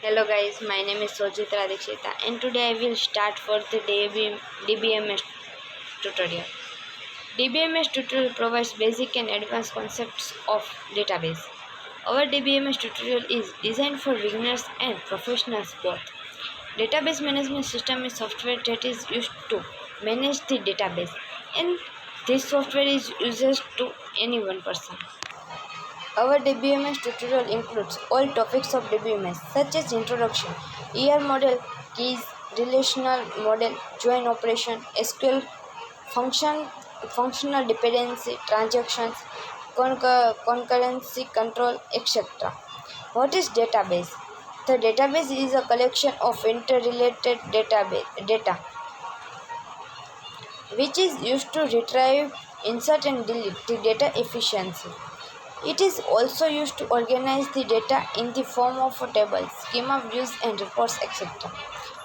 Hello guys, my name is Dixita and today I will start for the DBMS tutorial. DBMS tutorial provides basic and advanced concepts of database. Our DBMS tutorial is designed for beginners and professionals both. Database management system is software that is used to manage the database, and this software is used to any one person. Our DBMS tutorial includes all topics of DBMS such as introduction, ER model, keys, relational model, join operation, SQL function, functional dependency, transactions, concurrency control, etc. What is database? The database is a collection of interrelated data which is used to retrieve, insert and delete the data efficiency. It is also used to organize the data in the form of a table, schema views and reports, etc.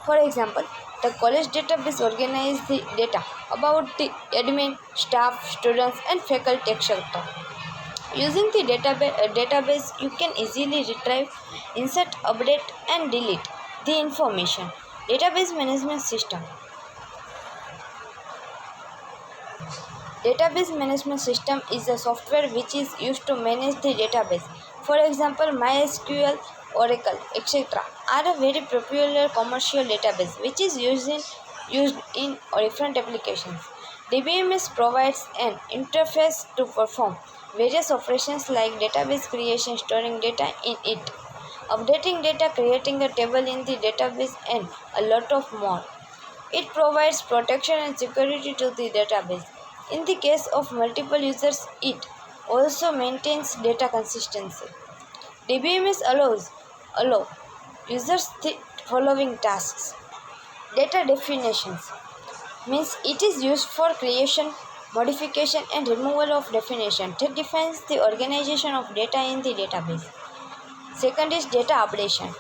For example, the college database organizes the data about the admin, staff, students and faculty, etc. Using the database, you can easily retrieve, insert, update and delete the information. Database management system. Database management system is a software which is used to manage the database. For example, MySQL, Oracle, etc. are a very popular commercial database which is used in different applications. DBMS provides an interface to perform various operations like database creation, storing data in it, updating data, creating a table in the database, and a lot of more. It provides protection and security to the database. In the case of multiple users, it also maintains data consistency. DBMS allow users the following tasks. Data definitions means it is used for creation, modification and removal of definition that defines the organization of data in the database. Second is data updation.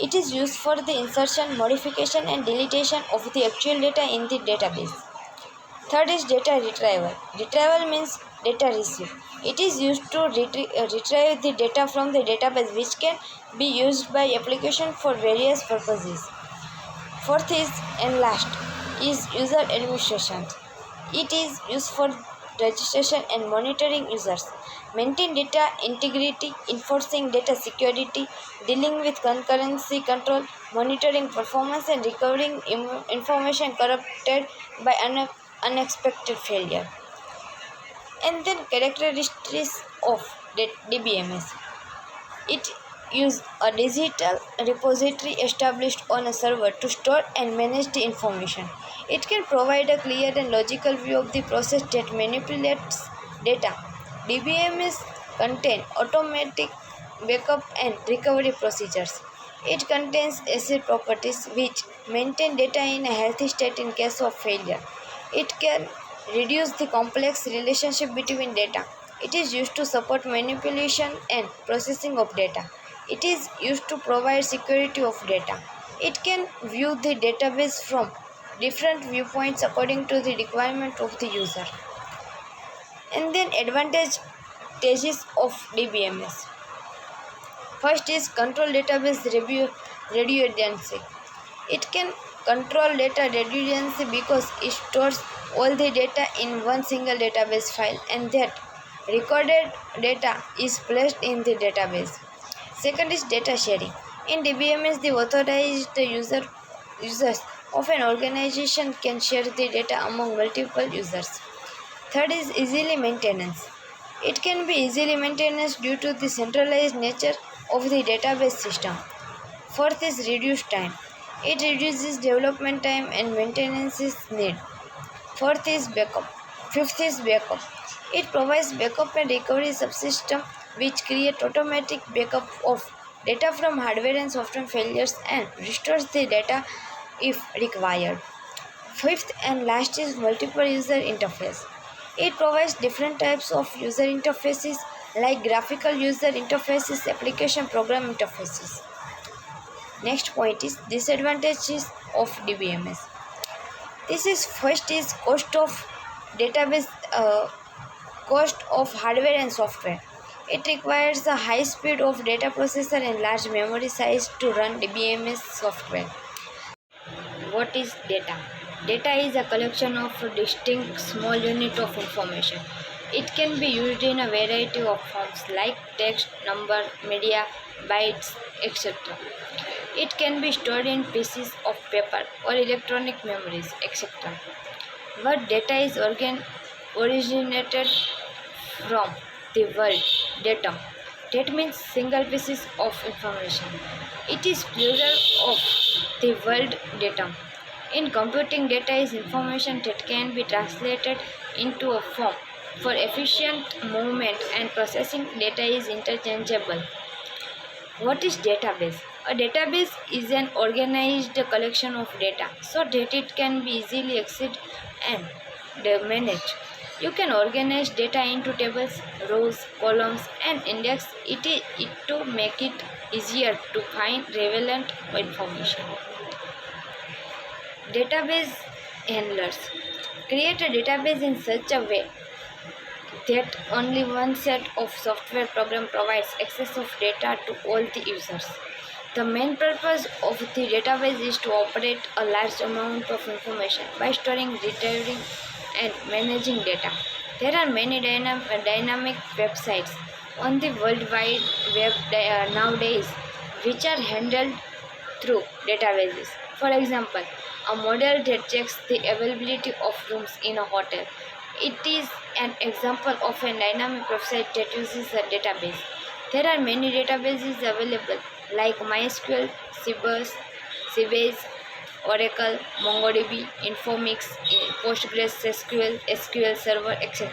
It is used for the insertion, modification and deletion of the actual data in the database. Third is data retrieval. Retrieval means data receive. It is used to retrieve the data from the database which can be used by application for various purposes. Fourth is and last is user administration. It is used for registration and monitoring users, maintain data integrity, enforcing data security, dealing with concurrency control, monitoring performance and recovering information corrupted by unexpected failure. And then characteristics of DBMS. It uses a digital repository established on a server to store and manage the information. It can provide a clear and logical view of the process that manipulates data. DBMS contains automatic backup and recovery procedures. It contains asset properties which maintain data in a healthy state in case of failure. It can reduce the complex relationship between data. It is used to support manipulation and processing of data. It is used to provide security of data. It can view the database from different viewpoints according to the requirement of the user. And then advantages of DBMS. First is control database redundancy. It can control data redundancy because it stores all the data in one single database file and that recorded data is placed in the database. Second is data sharing. In DBMS, the authorized users of an organization can share the data among multiple users. Third is easily maintenance. It can be easily maintained due to the centralized nature of the database system. Fourth is reduced time. It reduces development time and maintenance need. Fourth is backup. Fifth is backup. It provides backup and recovery subsystem which create automatic backup of data from hardware and software failures and restores the data if required. Fifth and last is multiple user interface. It provides different types of user interfaces like graphical user interfaces, application program interfaces. Next point is disadvantages of DBMS. This is first is cost of database, cost of hardware and software. It requires a high speed of data processor and large memory size to run DBMS software. What is data? Data is a collection of distinct small units of information. It can be used in a variety of forms like text, number, media, bytes, etc. It can be stored in pieces of paper or electronic memories, etc. What data is originated from the word datum. That means single pieces of information. It is plural of the word datum. In computing, data is information that can be translated into a form. For efficient movement and processing, data is interchangeable. What is database? A database is an organized collection of data so that it can be easily accessed and managed. You can organize data into tables, rows, columns, and index it to make it easier to find relevant information. Database handlers create a database in such a way that only one set of software program provides access of data to all the users. The main purpose of the database is to operate a large amount of information by storing, retrieving, and managing data. There are many dynamic websites on the World Wide Web nowadays which are handled through databases. For example, a model that checks the availability of rooms in a hotel. It is an example of a dynamic website that uses a database. There are many databases available like MySQL, Sybase, Oracle, MongoDB, Informix, PostgreSQL, SQL Server, etc.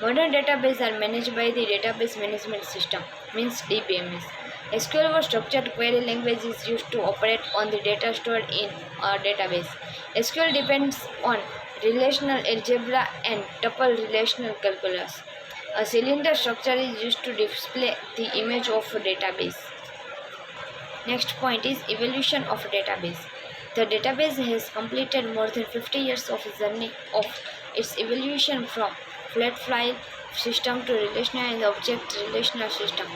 Modern databases are managed by the Database Management System, means DBMS. SQL or structured query language is used to operate on the data stored in a database. SQL depends on relational algebra and tuple relational calculus. A cylinder structure is used to display the image of a database. Next point is evolution of a database. The database has completed more than 50 years of journey of its evolution from flat file system to relational and object relational system.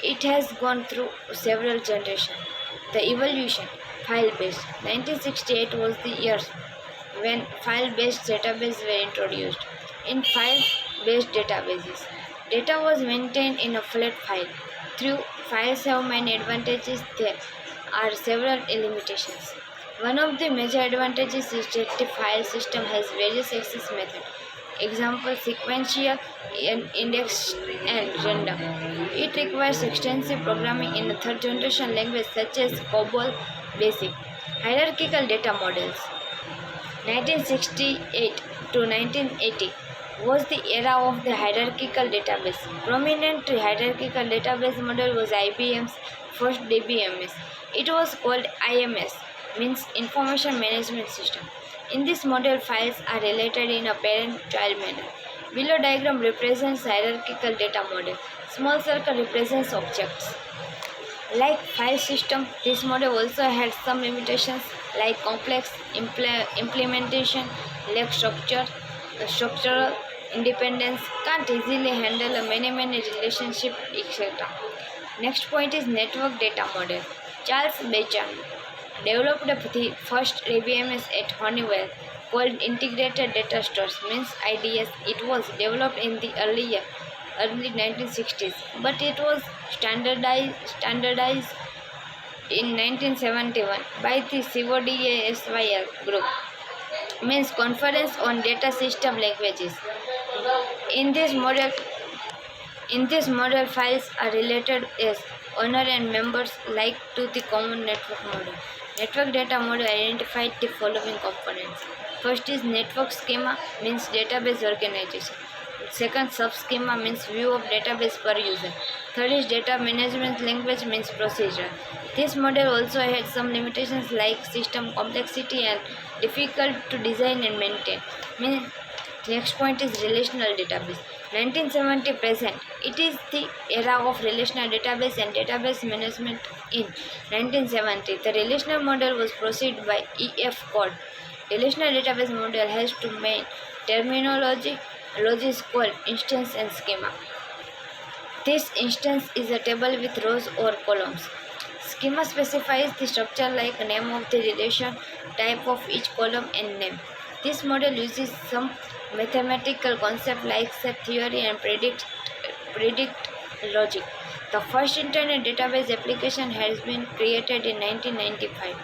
It has gone through several generations. The evolution, file-based. 1968 was the year when file-based databases were introduced. In file-based databases, data was maintained in a flat file. Through files have many advantages, there are several limitations. One of the major advantages is that the file system has various access methods. Example, sequential, indexed, and random. It requires extensive programming in a third generation language such as COBOL Basic. Hierarchical data models. 1968 to 1980 was the era of the hierarchical database. Prominent hierarchical database model was IBM's first DBMS. It was called IMS, means Information Management System. In this model, files are related in a parent-child manner. Below diagram represents hierarchical data model. Small circle represents objects. Like file system, this model also had some limitations like complex implementation, lack structural independence, can't easily handle a many relationship, etc. Next point is network data model. Charles Babbage developed the first DBMS at Honeywell called Integrated Data Stores, means IDS. It was developed in the early 1960s, but it was standardized in 1971 by the CODASYL group, means Conference on Data System Languages. In this model, files are related as owner and members like to the common network model. Network data model identified the following components. First is network schema, means database organization. Second, subschema, means view of database per user. Third is data management language, means procedure. This model also had some limitations like system complexity and difficult to design and maintain. Next point is relational database. 1970 present. It is the era of relational database and database management in 1970. The relational model was preceded by EF code. Relational database model has two main terminologies called instance and schema. This instance is a table with rows or columns. Schema specifies the structure like name of the relation, type of each column and name. This model uses some mathematical concept like set theory and predict logic. The first internet database application has been created in 1995.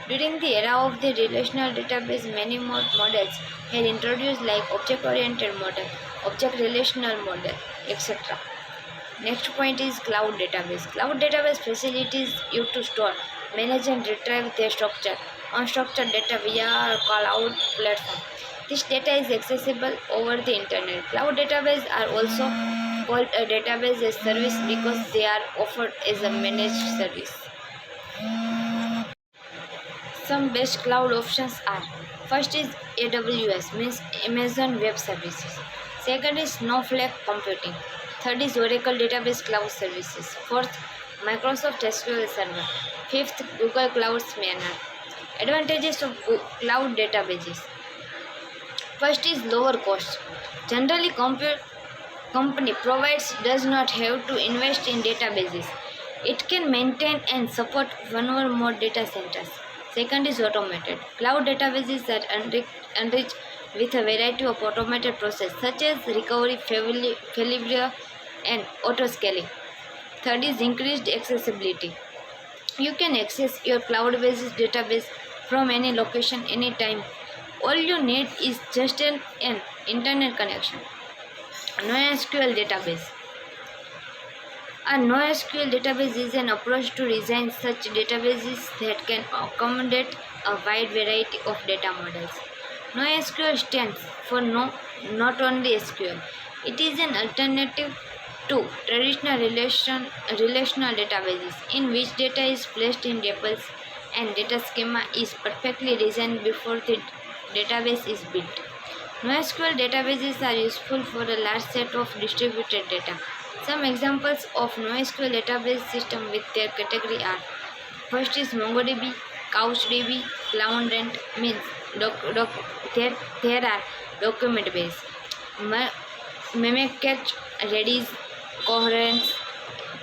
During the era of the relational database, many more models had introduced like object-oriented model, object relational model, etc. Next point is cloud database. Cloud database facilitates you to store, manage and retrieve their structured, unstructured data via a cloud platform. This data is accessible over the internet. Cloud databases are also called a database as service because they are offered as a managed service. Some best cloud options are: first is AWS, means Amazon Web Services. Second is Snowflake Computing. Third is Oracle Database Cloud Services. Fourth, Microsoft SQL Server. Fifth, Google Cloud Spanner. Advantages of cloud databases. First is lower cost. Generally, company provides does not have to invest in databases. It can maintain and support one or more data centers. Second is automated. Cloud databases are enriched with a variety of automated processes such as recovery, failure, and auto-scaling. Third is increased accessibility. You can access your cloud-based database from any location, anytime. All you need is just an internet connection. NoSQL database. A NoSQL database is an approach to design such databases that can accommodate a wide variety of data models. NoSQL stands for not only SQL. It is an alternative to traditional relational databases in which data is placed in tables and data schema is perfectly designed before the database is built. NoSQL databases are useful for a large set of distributed data. Some examples of NoSQL database system with their category are: first is MongoDB, CouchDB, CloudRent, means there are document base, Memcache, Redis, Coherence,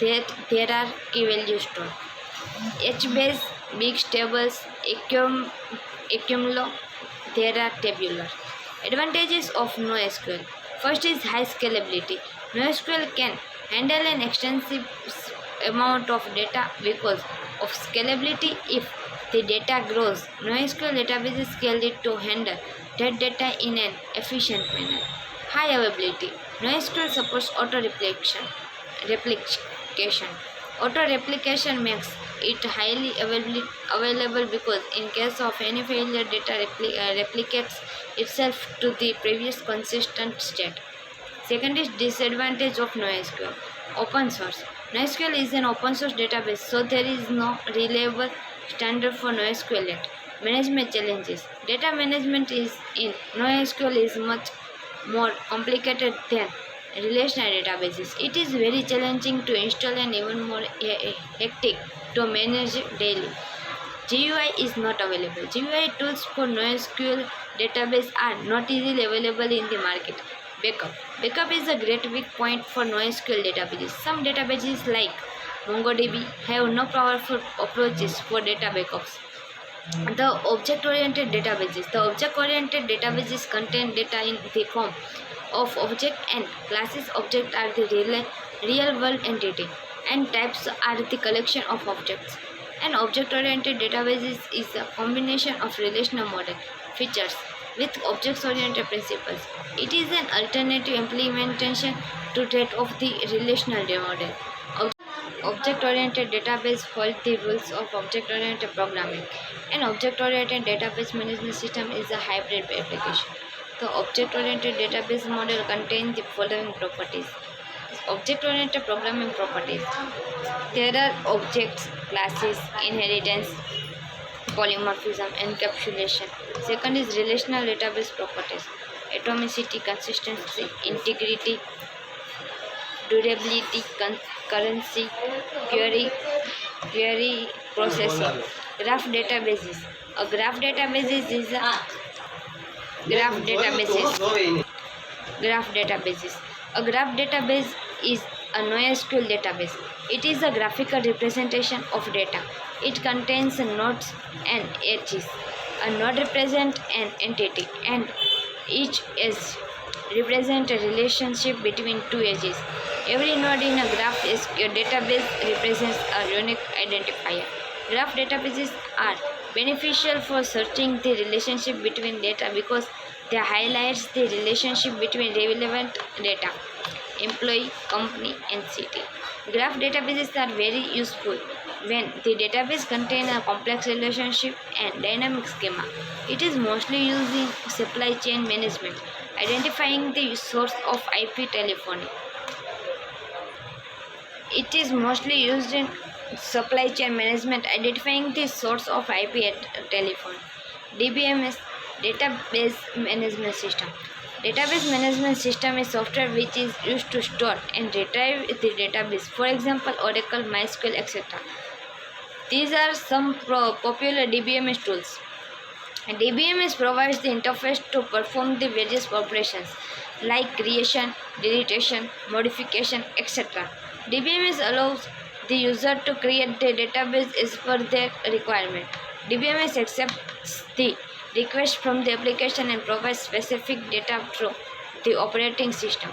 there are key value store, HBase, big tables, Accumulo, there are tabular. Advantages of NoSQL. First is high scalability. NoSQL can handle an extensive amount of data because of scalability. If the data grows, NoSQL databases scale it to handle that data in an efficient manner. High availability. NoSQL supports replication. Auto-replication makes it highly available because in case of any failure, data replicates itself to the previous consistent state. Second is disadvantage of NoSQL. Open source. NoSQL is an open source database, so there is no reliable standard for NoSQL yet. Management challenges. Data management is in NoSQL is much more complicated than relational databases. It is very challenging to install and even more hectic to manage daily. GUI is not available. GUI tools for NoSQL database are not easily available in the market. Backup. Backup is a great weak point for NoSQL databases. Some databases like MongoDB have no powerful approaches for data backups. The object-oriented databases. The object-oriented databases contain data in the form of object and classes. Objects are the real-world entity and types are the collection of objects. An object-oriented database is a combination of relational model features with object-oriented principles. It is an alternative implementation to that of the relational model. Object-oriented database follows the rules of object-oriented programming. An object-oriented database management system is a hybrid application. The object-oriented database model contains the following properties. Object-oriented programming properties. There are objects, classes, inheritance, polymorphism, encapsulation. Second is relational database properties. Atomicity, consistency, integrity, durability, concurrency, query processing. Graph databases. A graph database is a graph databases. A graph database is A NoSQL database. It is a graphical representation of data. It contains nodes and edges. A node represents an entity, and each edge represents a relationship between two edges. Every node in a graph database represents a unique identifier. Graph databases are beneficial for searching the relationship between data because they highlights the relationship between relevant data, employee, company, and city. Graph databases are very useful when the database contains a complex relationship and dynamic schema. It is mostly used in supply chain management, identifying the source of IP telephony. It is mostly used in supply chain management, identifying the source of IP at telephone. DBMS, Database Management System. Database management system is software which is used to store and retrieve the database. For example, Oracle, MySQL, etc. These are some popular DBMS tools. DBMS provides the interface to perform the various operations like creation, deletion, modification, etc. DBMS allows the user to create the database as per their requirement. DBMS accepts the request from the application and provides specific data through the operating system.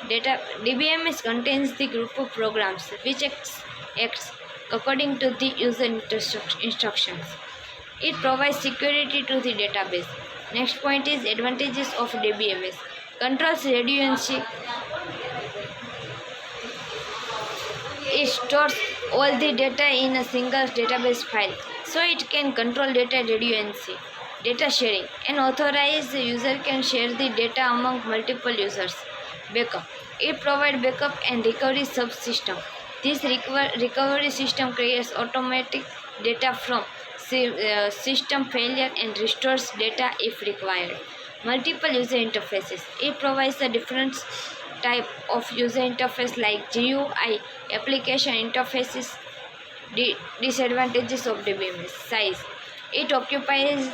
DBMS contains the group of programs which acts according to the user instructions. It provides security to the database. Next point is advantages of DBMS. Controls redundancy. It stores all the data in a single database file, so it can control data redundancy, data sharing. An authorized user can share the data among multiple users. Backup. It provides backup and recovery subsystem. This recovery system creates automatic data from system failure and restores data if required. Multiple user interfaces. It provides a different type of user interface like GUI, application interfaces. Disadvantages of DBMS. Size. It occupies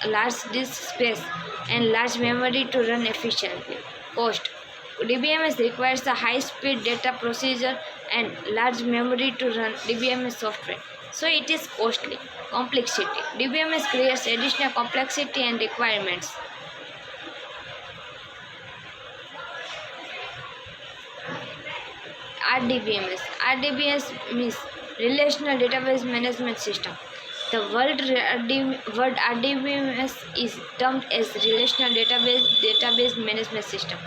large disk space and large memory to run efficiently. Cost. DBMS requires a high-speed data processor and large memory to run DBMS software, so it is costly. Complexity. DBMS creates additional complexity and requirements. RDBMS means Relational Database Management System. The word RDBMS is termed as Relational Database Management System.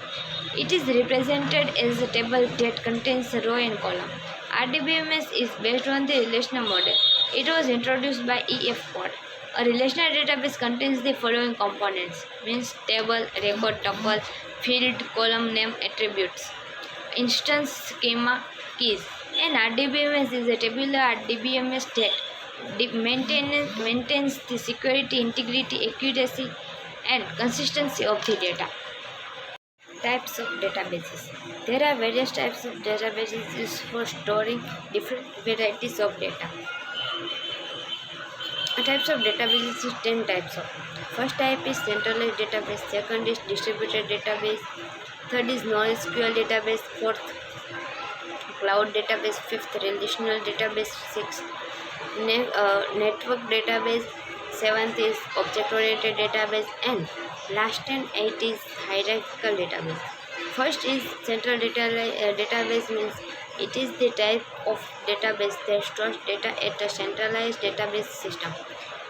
It is represented as a table that contains a row and column. RDBMS is based on the relational model. It was introduced by E.F. Code. A relational database contains the following components: means table, record, tuple, field, column name, attributes, instance, schema, keys. An RDBMS is a tabular RDBMS that maintains the security, integrity, accuracy, and consistency of the data. Types of databases. There are various types of databases used for storing different varieties of data. Types of databases is 10 types of. First type is centralized database, second is distributed database, third is NoSQL database, fourth cloud database, fifth relational database, sixth network database, seventh is object-oriented database, and last and eighth is hierarchical database. First is central database means it is the type of database that stores data at a centralized database system.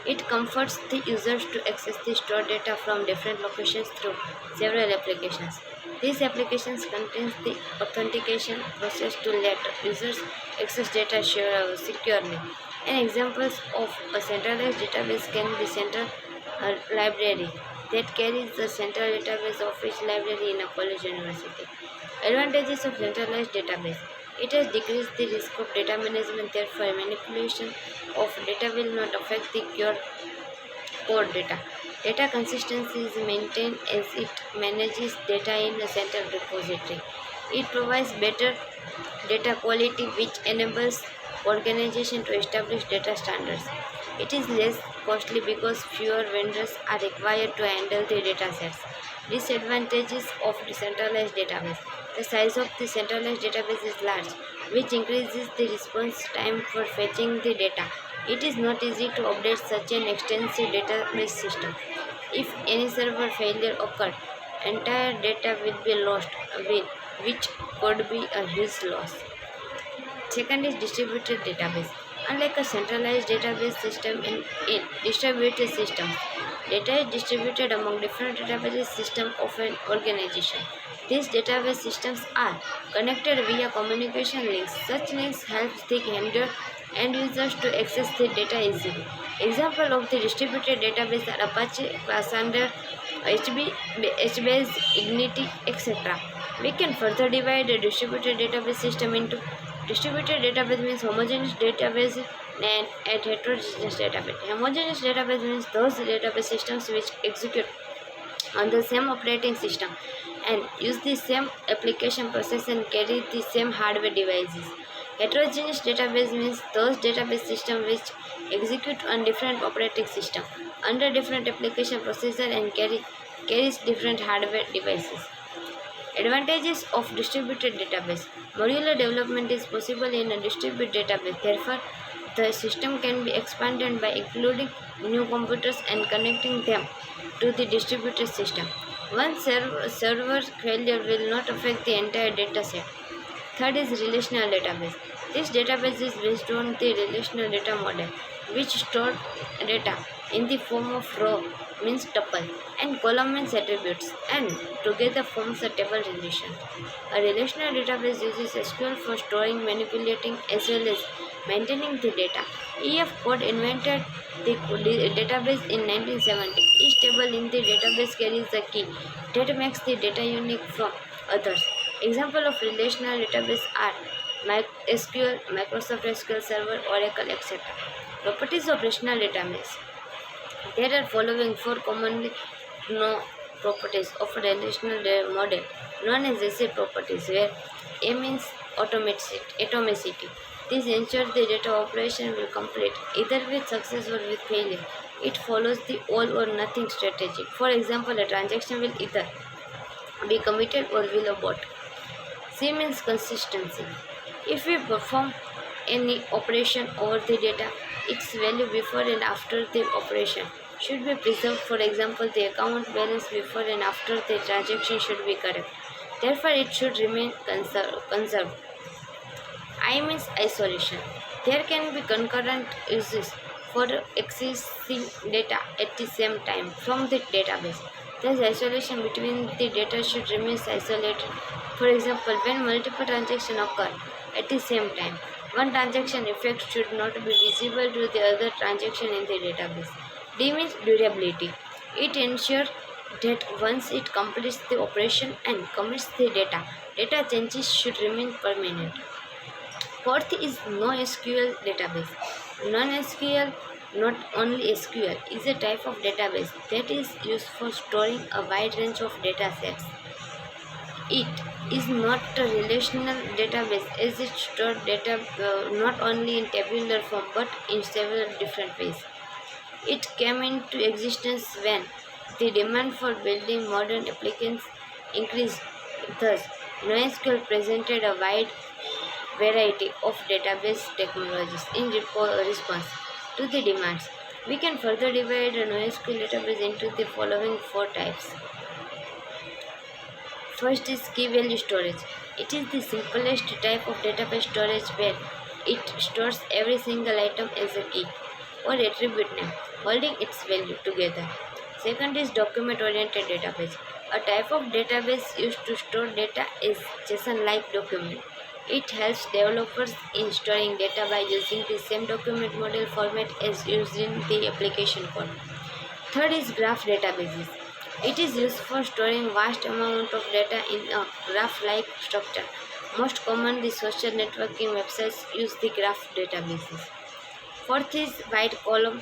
It comforts the users to access the stored data from different locations through several applications. These applications contain the authentication process to let users access data securely. An example of a centralized database can be central library that carries the central database of each library in a college or university. Advantages of centralized database. It has decreased the risk of data management, therefore manipulation of data will not affect the core data. Data consistency is maintained as it manages data in a central repository. It provides better data quality which enables organization to establish data standards. It is less costly because fewer vendors are required to handle the data sets. Disadvantages of decentralized database. The size of the centralized database is large, which increases the response time for fetching the data. It is not easy to update such an extensive database system. If any server failure occurred, entire data will be lost, which could be a huge loss. Second is distributed database. Unlike a centralized database system in distributed systems, data is distributed among different database systems of an organization. These database systems are connected via communication links. Such links help the end users to access the data easily. Example of the distributed database are Apache, Cassandra, HBase, Ignity, etc. We can further divide a distributed database system into distributed database means homogeneous database and heterogeneous database. Homogeneous database means those database systems which execute on the same operating system and use the same application process and carry the same hardware devices. Heterogeneous database means those database systems which execute on different operating system under different application processor and carries different hardware devices. Advantages of distributed database. Modular development is possible in a distributed database. Therefore, the system can be expanded by including new computers and connecting them to the distributed system. One server failure will not affect the entire data set. Third is relational database. This database is based on the relational data model, which store data in the form of row means tuple and column means attributes and together forms a table relation. A relational database uses SQL for storing, manipulating as well as maintaining the data. EF Code invented the database in 1970. Each table in the database carries a key that makes the data unique from others. Example of relational database are MySQL, Microsoft SQL Server, Oracle, etc. Properties of relational database. There are following four commonly known properties of a relational model known as ACID properties, where A means atomicity. This ensures the data operation will complete either with success or with failure. It follows the all or nothing strategy. For example, a transaction will either be committed or will abort. C means consistency. If we perform any operation over the data, its value before and after the operation should be preserved. For example, the account balance before and after the transaction should be correct. Therefore, it should remain conserved. I means isolation. There can be concurrent uses for accessing data at the same time from the database. Thus, isolation between the data should remain isolated. For example, when multiple transactions occur at the same time, one transaction effect should not be visible to the other transaction in the database. D means durability. It ensures that once it completes the operation and commits the data changes should remain permanent. Fourth is NoSQL database. Non-SQL, not only SQL, is a type of database that is used for storing a wide range of data sets. It is not a relational database as it stores data not only in tabular form but in several different ways. It came into existence when the demand for building modern applications increased. Thus, NoSQL presented a wide variety of database technologies in response to the demands. We can further divide a NoSQL database into the following four types. First is key value storage. It is the simplest type of database storage where it stores every single item as a key or attribute name, holding its value together. Second is document-oriented database, a type of database used to store data as JSON-like document. It helps developers in storing data by using the same document model format as used in the application code. Third is graph databases. It is used for storing vast amount of data in a graph-like structure. Most commonly, social networking websites use the graph databases. Fourth is wide column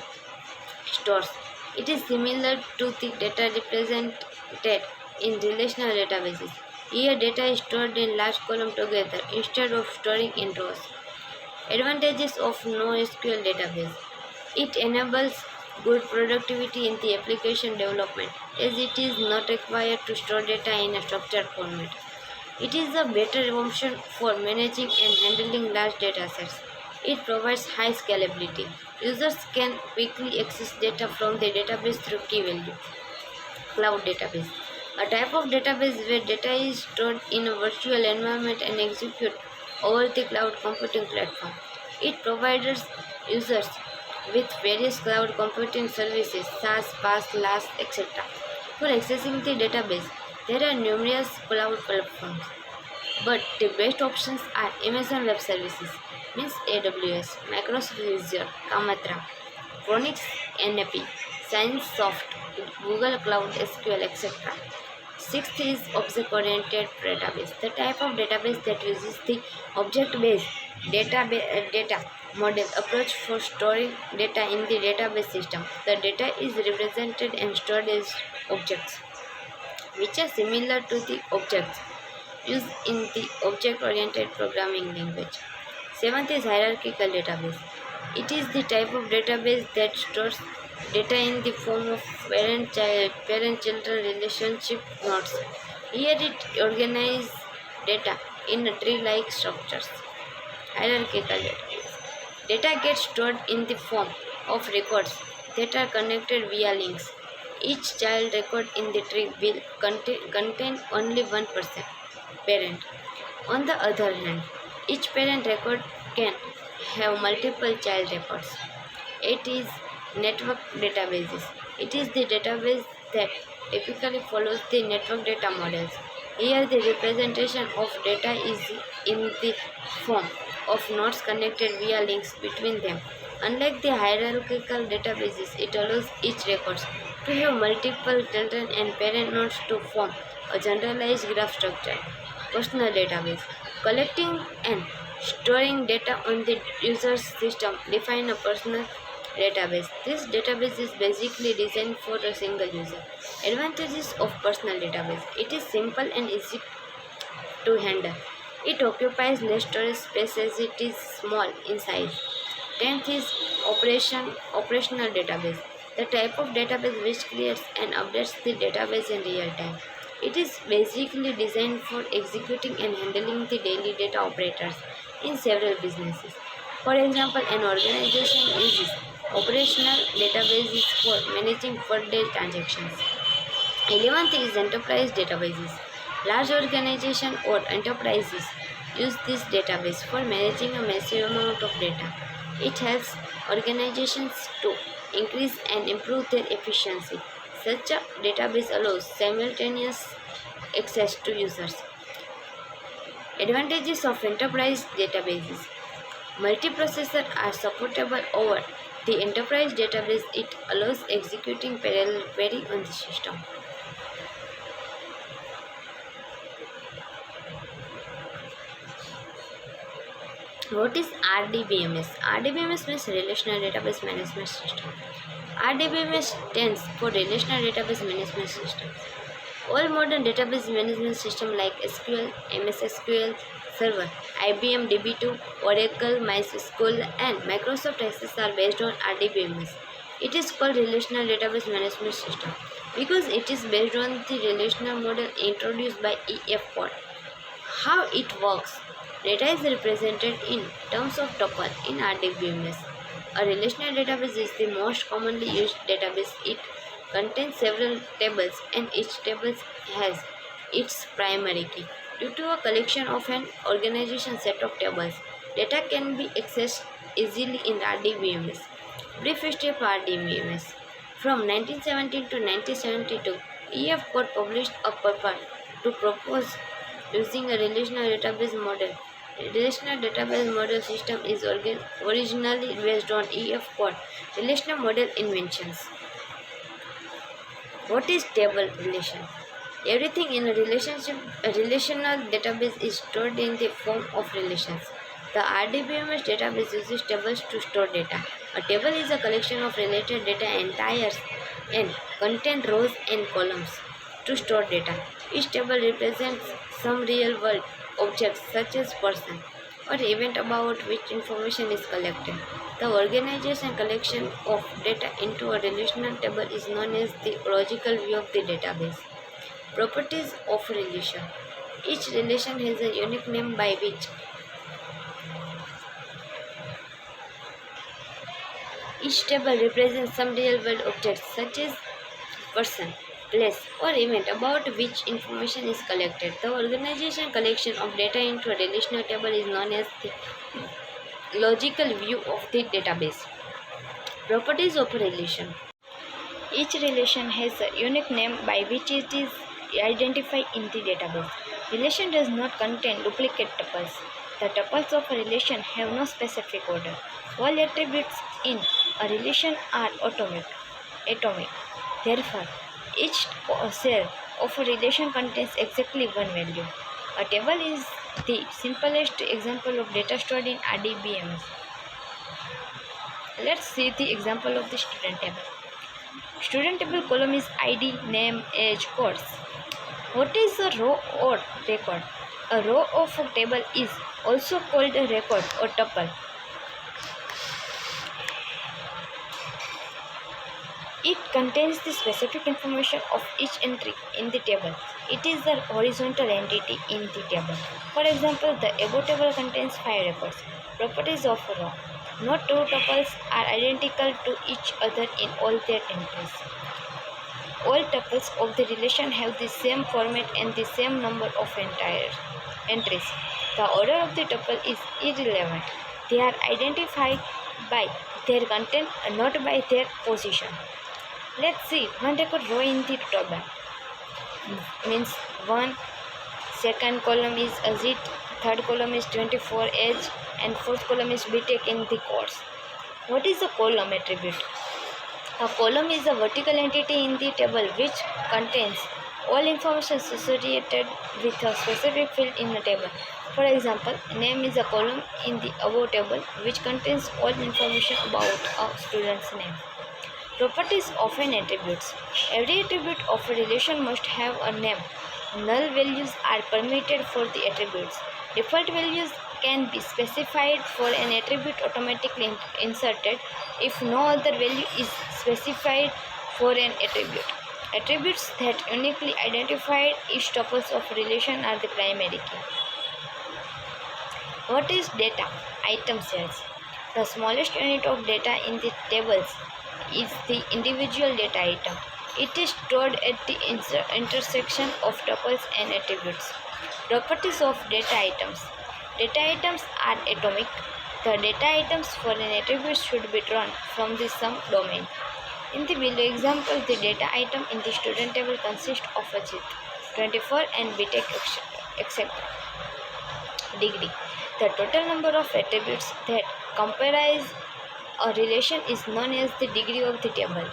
stores. It is similar to the data represented in relational databases. Here, data is stored in large columns together instead of storing in rows. Advantages of NoSQL database. It enables good productivity in the application development as it is not required to store data in a structured format. It is a better option for managing and handling large datasets. It provides high scalability. Users can quickly access data from the database through key value. Cloud database. A type of database where data is stored in a virtual environment and executed over the cloud computing platform. It provides users with various cloud computing services, SaaS, PaaS, LaaS, etc. For accessing the database, there are numerous cloud platforms, but the best options are Amazon Web Services, means AWS, Microsoft Azure, Kamatra, Phoenix NAP, ScienceSoft, Google Cloud SQL, etc. Sixth is object-oriented database, the type of database that uses the object-based data model approach for storing data in the database system. The data is represented and stored as objects, which are similar to the objects used in the object-oriented programming language. Seventh is hierarchical database. It is the type of database that stores data in the form of parent-children relationship nodes. Here it organizes data in a tree-like structures. Hierarchical database. Data gets stored in the form of records that are connected via links. Each child record in the tree will contain only one parent. On the other hand, each parent record can have multiple child records. It is network databases. It is the database that typically follows the network data models. Here the representation of data is in the form of nodes connected via links between them. Unlike the hierarchical databases, it allows each record to have multiple children and parent nodes to form a generalized graph structure. Personal database. Collecting and storing data on the user's system define a personal database. This database is basically designed for a single user. Advantages of personal database. It is simple and easy to handle. It occupies less storage space as it is small in size. 10th is operational database. The type of database which creates and updates the database in real time. It is basically designed for executing and handling the daily data operators in several businesses. For example, an organization uses operational databases for managing per-day transactions. 11th is enterprise databases. Large organizations or enterprises use this database for managing a massive amount of data. It helps organizations to increase and improve their efficiency. Such a database allows simultaneous access to users. Advantages of enterprise databases. Multiprocessors are supportable over the enterprise database. It allows executing parallel query on the system. What is RDBMS? RDBMS means Relational Database Management System. RDBMS stands for Relational Database Management System. All modern database management systems like SQL, MS SQL Server, IBM DB2, Oracle, MySQL, and Microsoft Access are based on RDBMS. It is called Relational Database Management System because it is based on the relational model introduced by EF Code. How it works? Data is represented in terms of tuple in RDBMS. A relational database is the most commonly used database. It contains several tables and each table has its primary key. Due to a collection of an organization set of tables, data can be accessed easily in RDBMS. Brief history of RDBMS. From 1917 to 1972, EF Code published a paper to propose using a relational database model. Relational database model system is originally based on EF Code relational model inventions. What is table relation? Everything in a relational database is stored in the form of relations. The RDBMS database uses tables to store data. A table is a collection of related data entires and contain rows and columns to store data. Each table represents some real-world objects such as person or event about which information is collected. The organization collection of data into a relational table is known as the logical view of the database. Properties of relation. Each relation has a unique name by which each table represents some real-world objects such as person, place, or event about which information is collected. The organization collection of data into a relational table is known as the logical view of the database. Properties of a relation. Each relation has a unique name by which it is identified in the database. Relation does not contain duplicate tuples. The tuples of a relation have no specific order. All attributes in a relation are atomic. Therefore, each cell of a relation contains exactly one value. A table is the simplest example of data stored in RDBMS. Let's see the example of the student table. Student table column is ID, name, age, course. What is a row or record? A row of a table is also called a record or tuple. It contains the specific information of each entry in the table. It is a horizontal entity in the table. For example, the above table contains 5 records. Properties of a row. No two tuples are identical to each other in all their entries. All tuples of the relation have the same format and the same number of entries. The order of the tuple is irrelevant. They are identified by their content and not by their position. Let's see one record row in the table. Means 1, second column is Azit, third column is 24 age, and fourth column is BTech in the course. What is a column attribute? A column is a vertical entity in the table which contains all information associated with a specific field in the table. For example, name is a column in the above table which contains all information about a student's name. Properties of an attribute. Every attribute of a relation must have a name. Null values are permitted for the attributes. Default values can be specified for an attribute automatically inserted if no other value is specified for an attribute. Attributes that uniquely identify each tuples of a relation are the primary key. What is data? Item cells. The smallest unit of data in the tables is the individual data item. It is stored at the intersection of tuples and attributes. Properties of data items. Data items are atomic. The data items for an attribute should be drawn from the sum domain. In the below example, the data item in the student table consists of a Ajit, 24 and BTech, etc. Degree. The total number of attributes that comprise a relation is known as the degree of the table.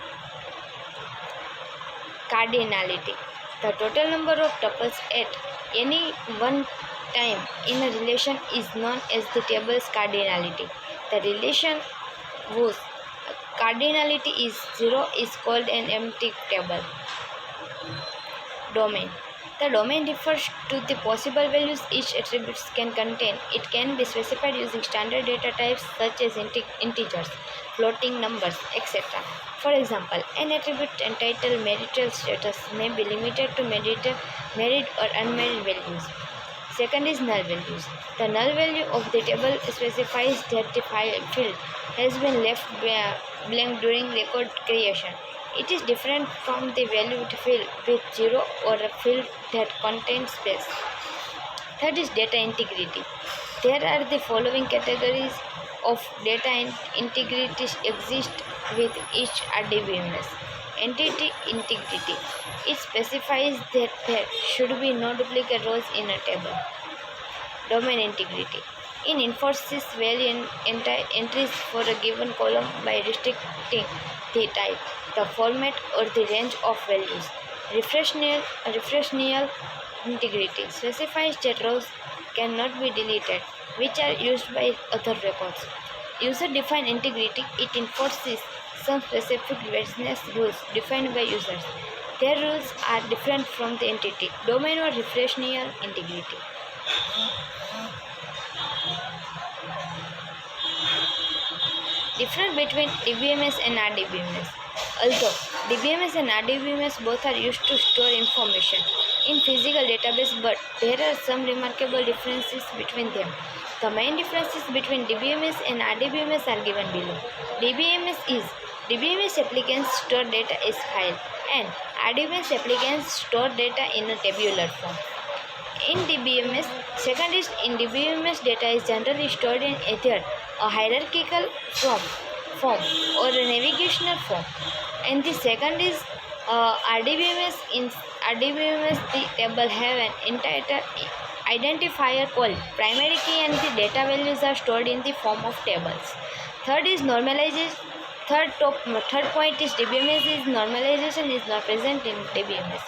Cardinality. The total number of tuples at any one time in a relation is known as the table's cardinality. The relation whose cardinality is 0 is called an empty table. Domain. The domain refers to the possible values each attribute can contain. It can be specified using standard data types such as integers, floating numbers, etc. For example, an attribute entitled marital status may be limited to married or unmarried values. Second is null values. The null value of the table specifies that the field has been left blank during record creation. It is different from the valued field with 0 or a field that contains space. Third is data integrity. There are the following categories of data integrity exist with each RDBMS. Entity integrity. It specifies that there should be no duplicate rows in a table. Domain integrity. It enforces value entries for a given column by restricting the type, the format, or the range of values. Refreshnial integrity specifies that rows cannot be deleted, which are used by other records. User-defined integrity. It enforces some specific business rules defined by users. Their rules are different from the entity. Domain or refreshnial integrity. Difference between DBMS and RDBMS. Although DBMS and RDBMS both are used to store information in physical database, but there are some remarkable differences between them. The main differences between DBMS and RDBMS are given below. DBMS is DBMS applicants store data as file and RDBMS applicants store data in a tabular form. In DBMS data is generally stored in either a hierarchical form or a navigational form. And the second is RDBMS. In RDBMS, the table have an entire identifier called primary key, and the data values are stored in the form of tables. Third is normalization. Third point is DBMS is normalization is not present in DBMS.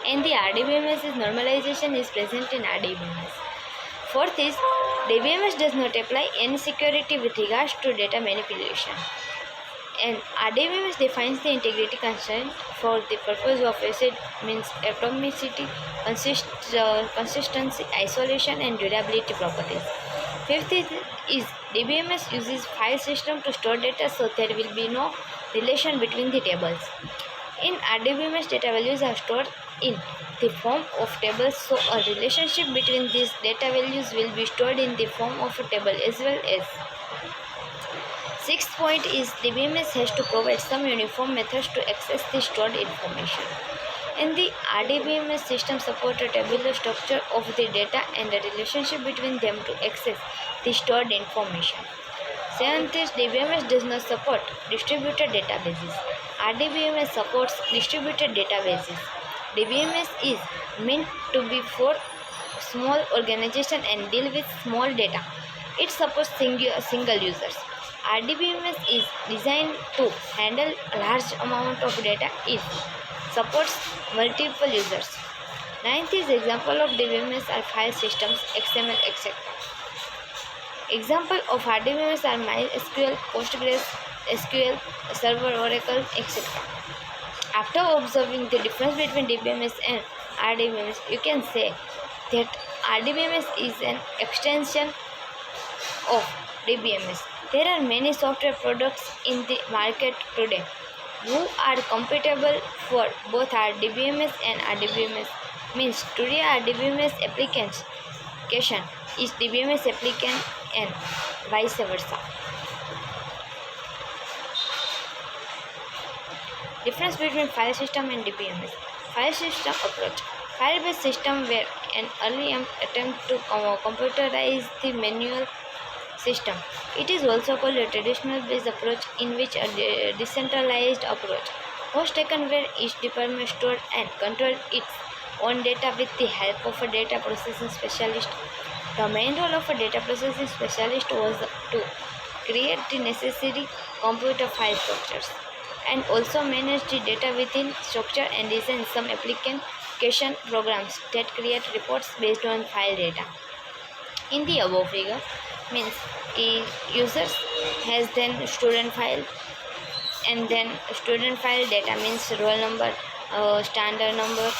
And the RDBMS is normalization is present in RDBMS. Fourth is DBMS does not apply any security with regards to data manipulation. And RDBMS defines the integrity constraint for the purpose of ACID, means atomicity, consistency, isolation, and durability properties. Fifth is DBMS uses file system to store data, so there will be no relation between the tables. In RDBMS, data values are stored in the form of tables, so a relationship between these data values will be stored in the form of a table as well as. Sixth point is DBMS has to provide some uniform methods to access the stored information. And the RDBMS system supports a tabular structure of the data and the relationship between them to access the stored information. Seventh is DBMS does not support distributed databases. RDBMS supports distributed databases. DBMS is meant to be for small organizations and deal with small data. It supports single users. RDBMS is designed to handle a large amount of data. It supports multiple users. Ninth is example of DBMS are file systems, XML, etc. Example of RDBMS are MySQL, Postgres, SQL, Server, Oracle, etc. After observing the difference between DBMS and RDBMS, you can say that RDBMS is an extension of DBMS. There are many software products in the market today who are compatible for both RDBMS and RDBMS. Means today RDBMS application is DBMS applicant and vice versa. Difference between file system and DBMS. File system approach. File-based system were an early attempt to computerize the manual system. It is also called a traditional based approach, in which a decentralized approach was taken where each department stored and controlled its own data with the help of a data processing specialist. The main role of a data processing specialist was to create the necessary computer file structures and also manage the data within structure and design some application programs that create reports based on file data. In the above figure, means users has then student file, and then student file data means roll number, standard number,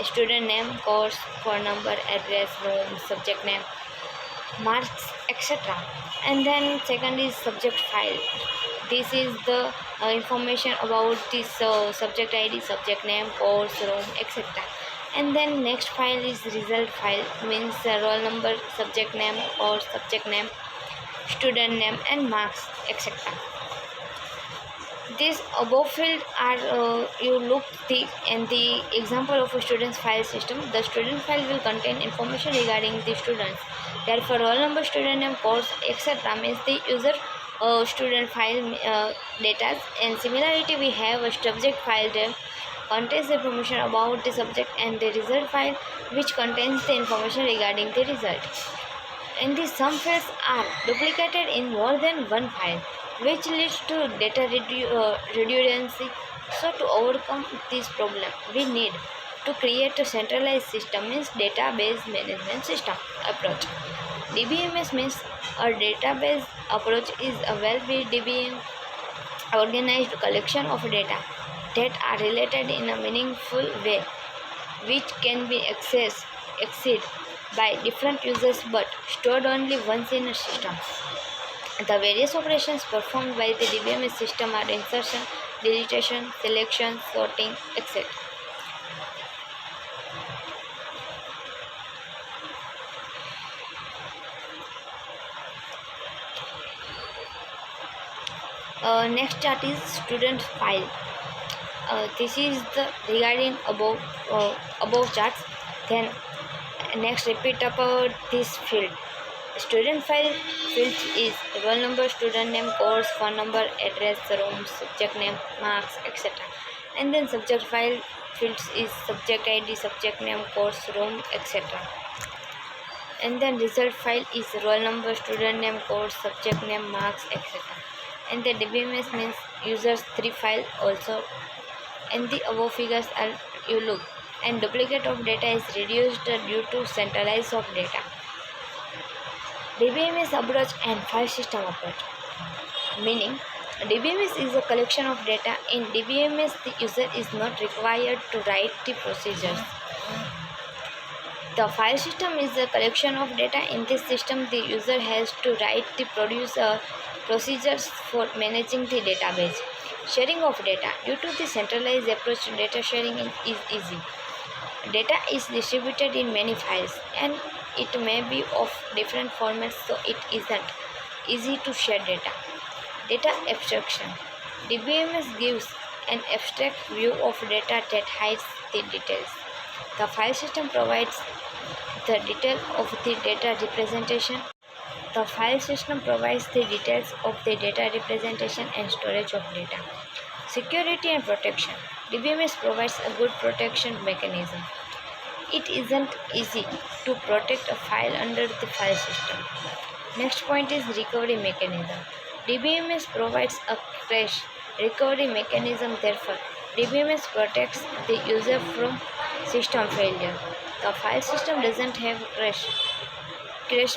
student name, course, phone number, address, room, subject name, marks, etc. And then second is subject file. This is the information about this subject ID, subject name, course, room, etc. And then next file is result file, means roll number, subject name or subject name, student name and marks, etc. These above field are you look the and the example of a student's file system. The student file will contain information regarding the students. Therefore, roll number, student name, course, etc. means the user student file data. And similarity, we have a subject file that contains information about the subject, and the result file which contains the information regarding the result. And the some fields are duplicated in more than one file, which leads to data redundancy. So to overcome this problem, we need to create a centralized system, means database management system approach. DBMS means a database approach is a well-built organized collection of data that are related in a meaningful way, which can be accessed by different users but stored only once in a system. The various operations performed by the DBMS system are insertion, deletion, selection, sorting, etc. Next chart is student file. This is the regarding above charts. Then next repeat about this field. Student file field is roll number, student name, course, phone number, address, room, subject name, marks, etc. And then subject file fields is subject ID, subject name, course, room, etc. And then result file is roll number, student name, course, subject name, marks, etc. And the DBMS means users 3 file also. And the above figures are you look. And duplicate of data is reduced due to centralize of data. DBMS approach and file system approach. Meaning, DBMS is a collection of data. In DBMS, the user is not required to write the procedures. The file system is a collection of data. In this system, the user has to write the procedures for managing the database. Sharing of data. Due to the centralized approach, data sharing is easy. Data is distributed in many files and it may be of different formats, so it isn't easy to share data. Data abstraction. DBMS gives an abstract view of data that hides the details. The file system provides the detail of the data representation. The file system provides the details of the data representation and storage of data. Security and protection. DBMS provides a good protection mechanism. It isn't easy to protect a file under the file system. Next point is recovery mechanism. DBMS provides a crash recovery mechanism. Therefore, DBMS protects the user from system failure. The file system doesn't have crash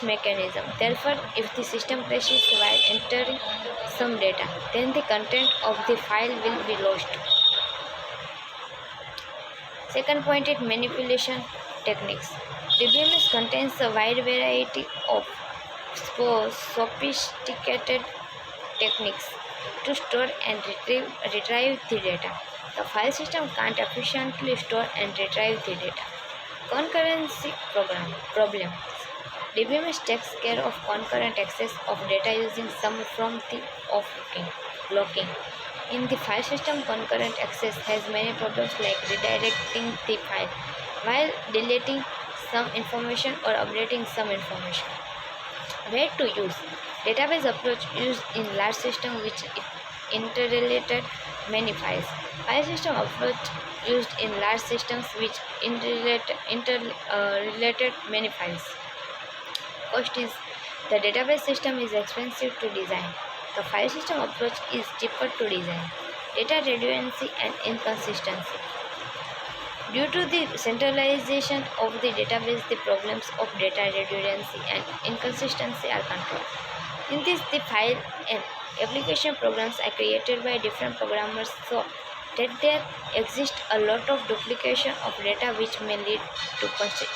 mechanism. Therefore, if the system crashes while entering some data, then the content of the file will be lost. Second point is manipulation techniques. DBMS contains a wide variety of sophisticated techniques to store and retrieve the data. The file system can't efficiently store and retrieve the data. Concurrency problems. DBMS takes care of concurrent access of data using some from the off blocking. In the file system, concurrent access has many problems like redirecting the file while deleting some information or updating some information. Where to use? Database approach used in large system which interrelated many files. File system approach used in large systems which interrelated many files. Cost is the database system is expensive to design. The file system approach is cheaper to design. Data redundancy and inconsistency. Due to the centralization of the database, the problems of data redundancy and inconsistency are controlled. In this, the file and application programs are created by different programmers so that there exists a lot of duplication of data which may lead to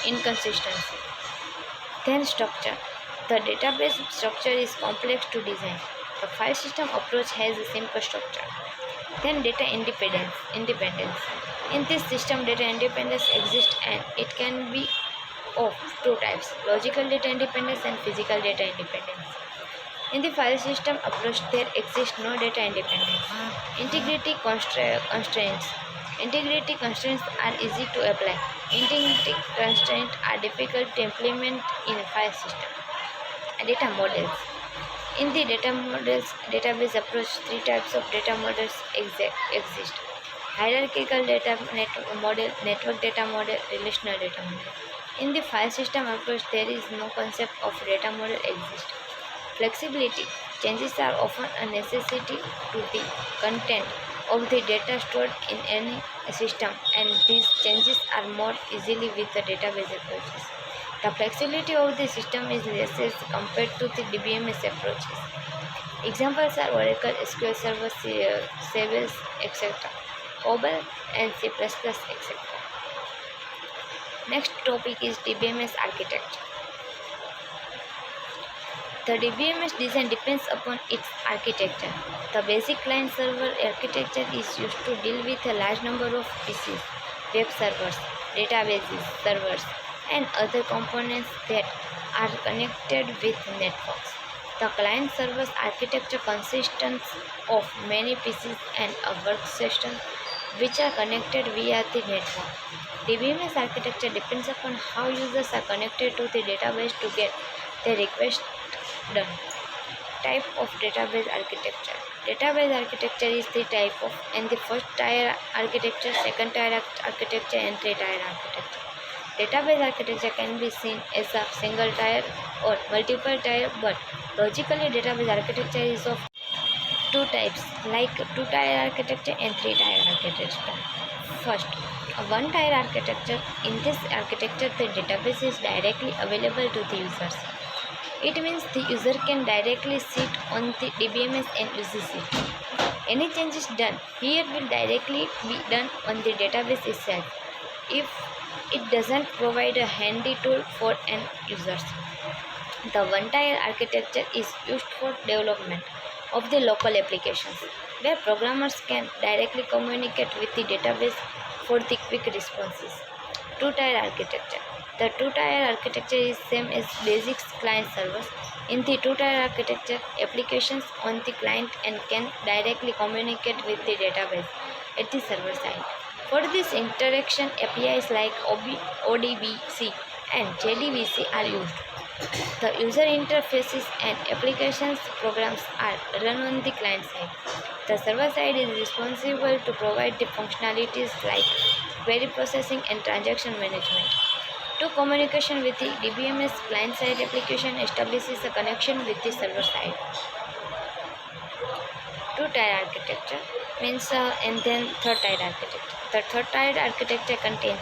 inconsistency. Then structure. The database structure is complex to design. The file system approach has a simple structure. Then data independence. In this system, data independence exists and it can be of two types, logical data independence and physical data independence. In the file system approach, there exists no data independence. Integrity constraints. Integrity constraints are easy to apply. Integrity constraints are difficult to implement in a file system. Data models. In the database approach, three types of data models exist. Hierarchical data model, network data model, relational data model. In the file system approach, there is no concept of data model exist. Flexibility. Changes are often a necessity to the content of the data stored in any system, and these changes are more easily with the database approaches. The flexibility of the system is less compared to the DBMS approaches. Examples are Oracle, SQL Server, Sybase, etc. COBOL and C++, etc. Next topic is DBMS architecture. The DBMS design depends upon its architecture. The basic client-server architecture is used to deal with a large number of PCs, web servers, databases, servers, and other components that are connected with networks. The client-server architecture consists of many PCs and a workstation which are connected via the network. DBMS architecture depends upon how users are connected to the database to get their request done. Type of database architecture. Database architecture is the type of and the first tier architecture, second tier architecture, and third tier architecture. Database architecture can be seen as a single tier or multiple tier, but logically database architecture is of two types like two tier architecture and three tier architecture. First, a one tier architecture. In this architecture, the database is directly available to the users. It means the user can directly sit on the DBMS and uses it. Any changes done here will directly be done on the database itself if it doesn't provide a handy tool for an user. The one-tier architecture is used for development of the local applications, where programmers can directly communicate with the database for the quick responses. Two-tier architecture. The two-tier architecture is same as basic client servers. In the two-tier architecture, applications on the client and can directly communicate with the database at the server side. For this interaction, APIs like ODBC and JDBC are used. The user interfaces and applications programs are run on the client side. The server side is responsible to provide the functionalities like query processing and transaction management. To communication with the DBMS client side application establishes a connection with the server side. Two-tier architecture means and then third-tier architecture. The third-tier architecture contains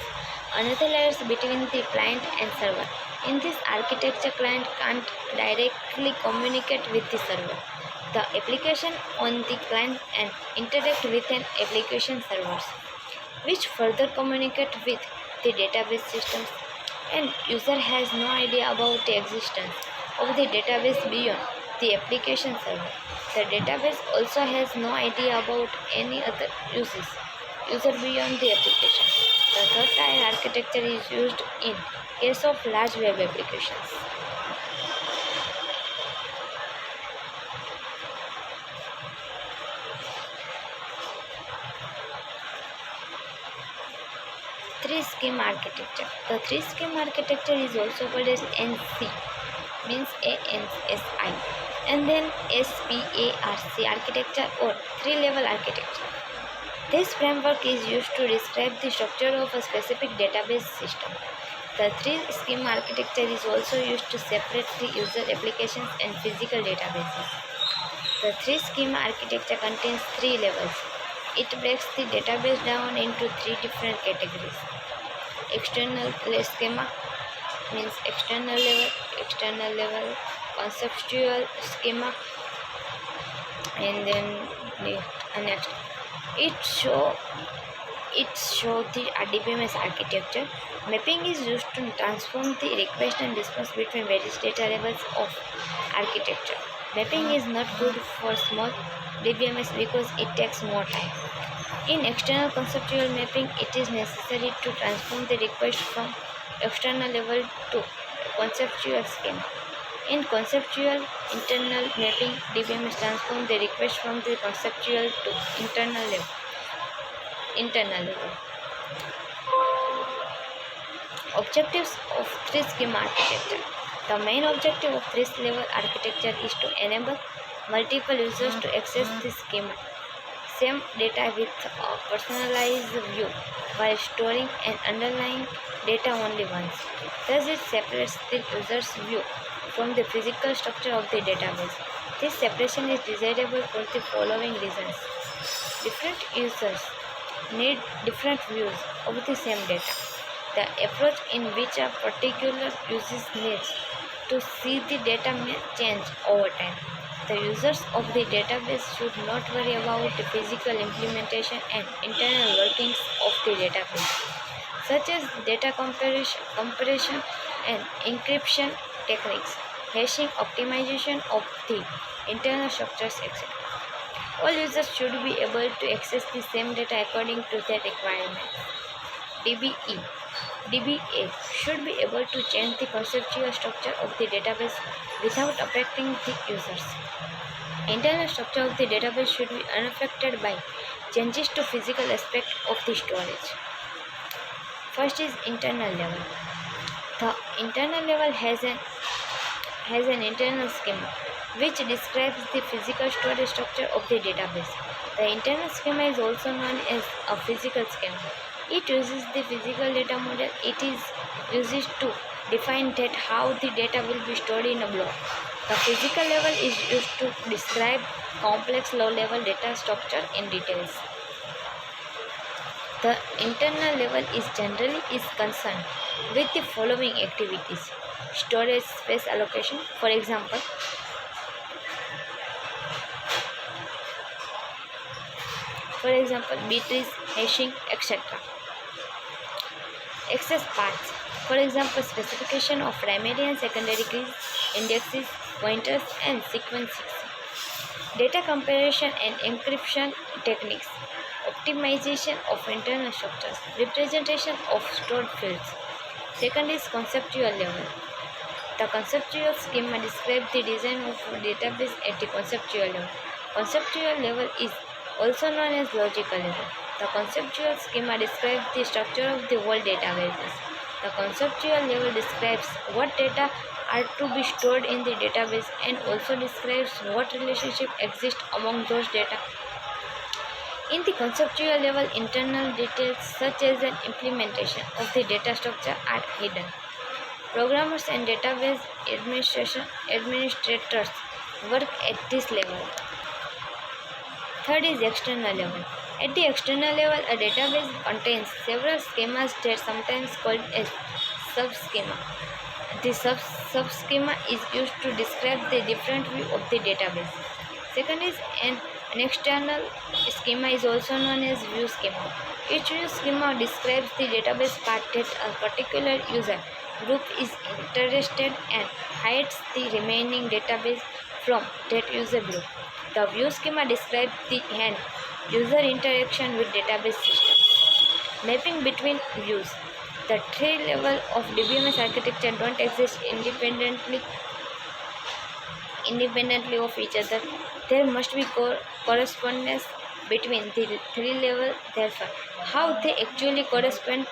another layers between the client and server. In this architecture, client can't directly communicate with the server. The application on the client and interact with an application servers, which further communicate with the database systems, and user has no idea about the existence of the database beyond the application server. The database also has no idea about any other user beyond the application. The third tier architecture is used in case of large web applications. Three-scheme architecture. The three-scheme architecture is also called as NC, means ANSI, and then SPARC architecture or three-level architecture. This framework is used to describe the structure of a specific database system. The three-scheme architecture is also used to separate the user applications and physical databases. The three-scheme architecture contains three levels. It breaks the database down into three different categories. External schema means external level, conceptual schema, and then next. It show the DBMS architecture. Mapping is used to transform the request and response between various data levels of architecture. Mapping is not good for small DBMS because it takes more time. In external conceptual mapping, it is necessary to transform the request from external level to conceptual schema. In conceptual internal mapping, DBMS transforms the request from the conceptual to internal level. Objectives of three-scheme architecture. The main objective of three-level architecture is to enable multiple users to access the schema, same data with a personalized view while storing and underlying data only once. Thus, it separates the user's view from the physical structure of the database. This separation is desirable for the following reasons. Different users need different views of the same data. The approach in which a particular user needs to see the data may change over time. The users of the database should not worry about the physical implementation and internal workings of the database, such as data comparison and encryption techniques. hashing, optimization of the internal structures, etc. All users should be able to access the same data according to their requirements. DBE DBA should be able to change the conceptual structure of the database without affecting the users. Internal structure of the database should be unaffected by changes to physical aspect of the storage. First is internal level. The internal level has an internal schema which describes the physical storage structure of the database. The internal schema is also known as a physical schema. It uses the physical data model. It is used to define that how the data will be stored in a block. The physical level is used to describe complex low-level data structure in details. The internal level is generally concerned with the following activities: storage space allocation, for example, bit trees, hashing, etc. Access paths, for example, specification of primary and secondary keys, indexes, pointers, and sequences. Data comparison and encryption techniques, optimization of internal structures, representation of stored fields. Second is conceptual level. The conceptual schema describes the design of a database at the conceptual level. Conceptual level is also known as logical level. The conceptual schema describes the structure of the whole database. The conceptual level describes what data are to be stored in the database and also describes what relationship exists among those data. In the conceptual level, internal details such as an implementation of the data structure are hidden. Programmers and database administrators work at this level. Third is external level. At the external level, a database contains several schemas that are sometimes called as subschema. The subschema is used to describe the different view of the database. Second is an external schema is also known as view schema. Each view schema describes the database part that a particular user group is interested and hides the remaining database from that user group. The view schema describes the end user interaction with database system. Mapping between views. The three levels of DBMS architecture don't exist independently of each other. There must be correspondence between the three levels. Therefore, how they actually correspond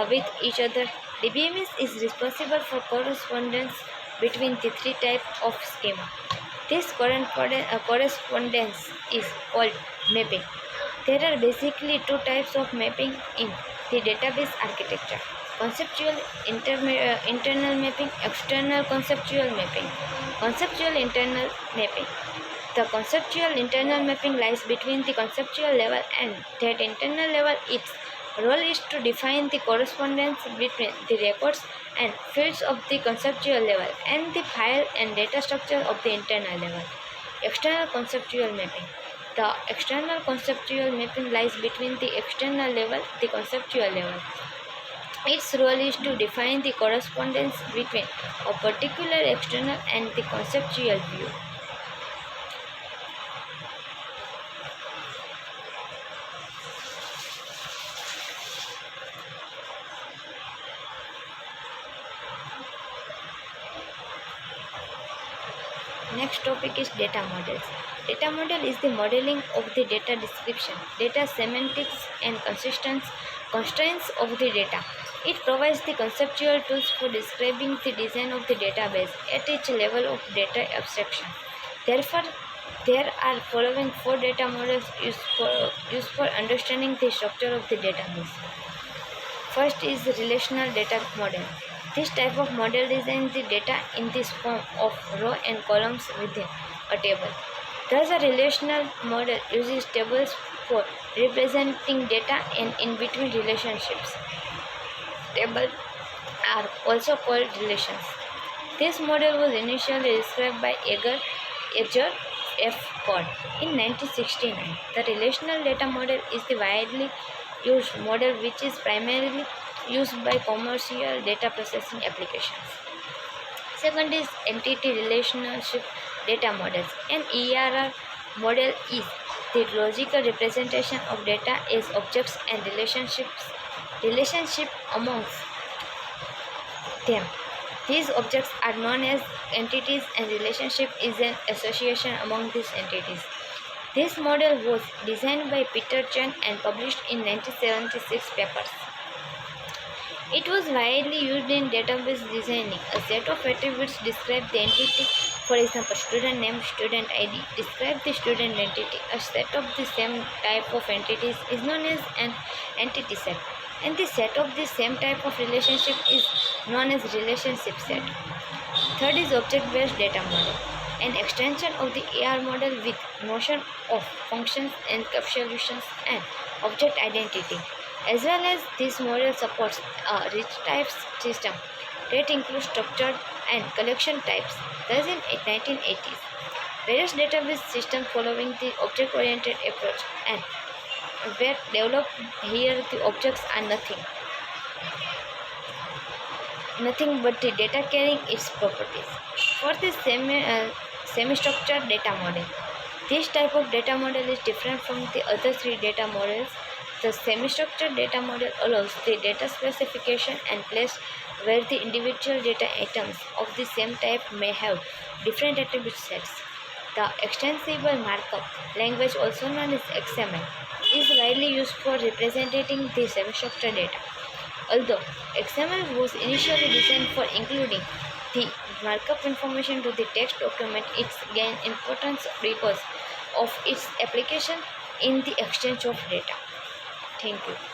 with each other. DBMS is responsible for correspondence between the three types of schema. This correspondence is called mapping. There are basically two types of mapping in the database architecture: conceptual internal mapping, external conceptual mapping. Conceptual internal mapping. The conceptual internal mapping lies between the conceptual level and that internal level. Its role is to define the correspondence between the records and fields of the conceptual level and the file and data structure of the internal level. External conceptual mapping. The external conceptual mapping lies between the external level, the conceptual level. Its role is to define the correspondence between a particular external and the conceptual view. Next topic is data models. Data model is the modeling of the data description, data semantics, and constraints of the data. It provides the conceptual tools for describing the design of the database at each level of data abstraction. Therefore, there are following four data models used for understanding the structure of the database. First is relational data model. This type of model designs the data in this form of rows and columns within a table. Thus, a relational model uses tables for representing data and in-between relationships. Tables are also called relations. This model was initially described by Edgar F. Codd in 1969. The relational data model is the widely used model which is primarily used by commercial data processing applications. Second is entity relationship data models. An ERR model is the logical representation of data as objects and relationship amongst them. These objects are known as entities and relationship is an association among these entities. This model was designed by Peter Chen and published in 1976 papers. It was widely used in database designing. A set of attributes describe the entity. For example, student name, student ID describe the student entity. A set of the same type of entities is known as an entity set. And the set of the same type of relationship is known as relationship set. Third is object-based data model, an extension of the AR model with notion of functions, encapsulations, and object identity. As well as this model supports a rich types system that includes structured and collection types. Thus, in 1980s, various database systems following the object-oriented approach and were developed. Here, the objects are nothing but the data carrying its properties. Fourth is semi-structured data model. This type of data model is different from the other three data models. The semi-structured data model allows the data specification and place where the individual data items of the same type may have different attribute sets. The extensible markup language, also known as XML, is widely used for representing the semi-structured data. Although XML was initially designed for including the markup information to the text document, it's gained importance because of its application in the exchange of data. Thank you.